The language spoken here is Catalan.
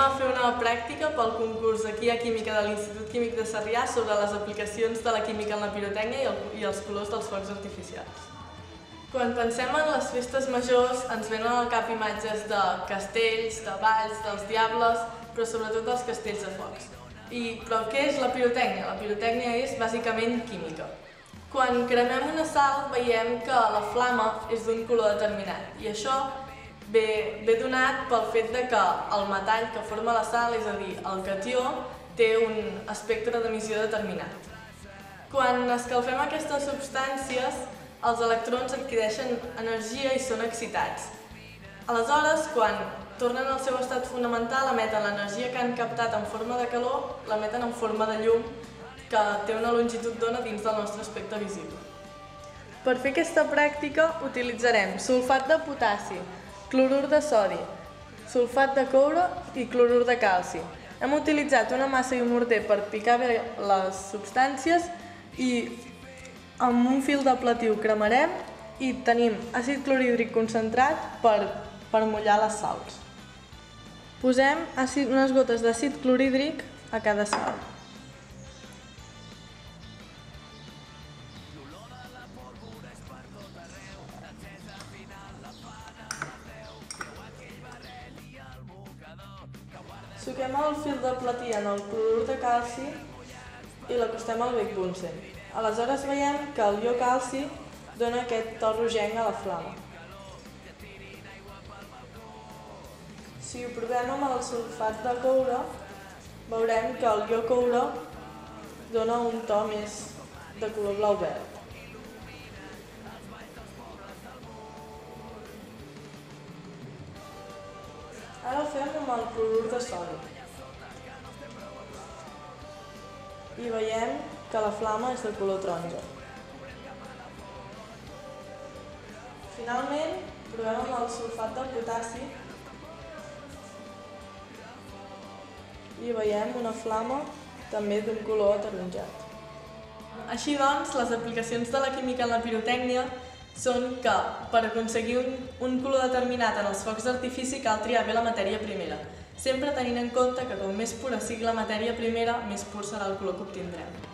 a fer una pràctica pel concurs aquí a Química de l'Institut Químic de Sarrià sobre les aplicacions de la química en la pirotècnia i els colors dels focs artificials. Quan pensem en les festes majors ens venen al cap imatges de castells, de balls, dels diables, però sobretot dels castells de focs. Però què és la pirotècnia? La pirotècnia és bàsicament química. Quan cremem una sal veiem que la flama és d'un color determinat i això ve donat pel fet que el metall que forma la sal, és a dir, el catió, té un espectre d'emissió determinat. Quan escalfem aquestes substàncies, els electrons adquireixen energia i són excitats. Aleshores, quan tornen al seu estat fonamental, emeten l'energia que han captat en forma de calor, l'emeten en forma de llum, que té una longitud d'ona dins del nostre espectre visible. Per fer aquesta pràctica utilitzarem sulfat de potassi, clorur de sodi, sulfat de coure i clorur de calci. Hem utilitzat una massa i un morter per picar bé les substàncies i amb un fil de platiu cremarem i tenim àcid clorhídric concentrat per mullar les sals. Posem unes gotes d'àcid clorhídric a cada sal. Suquem el fil de platí en el clorur de calci i l'acostem al bec Bunsen. Aleshores veiem que el ió calci dona aquest to rogenc a la flama. Si ho provem amb el sulfat de coure, veurem que el ió coure dona un to més de color blau-verd. Ara ho fem amb el clorur de sodi. I veiem que la flama és de color taronja. Finalment, provem amb el sulfat de potassi i veiem una flama també d'un color ataronjat. Així doncs, les aplicacions de la química en la pirotècnia són que per aconseguir un color determinat en els focs d'artifici cal triar bé la matèria primera, sempre tenint en compte que com més pura sigui la matèria primera, més pur serà el color que obtindrem.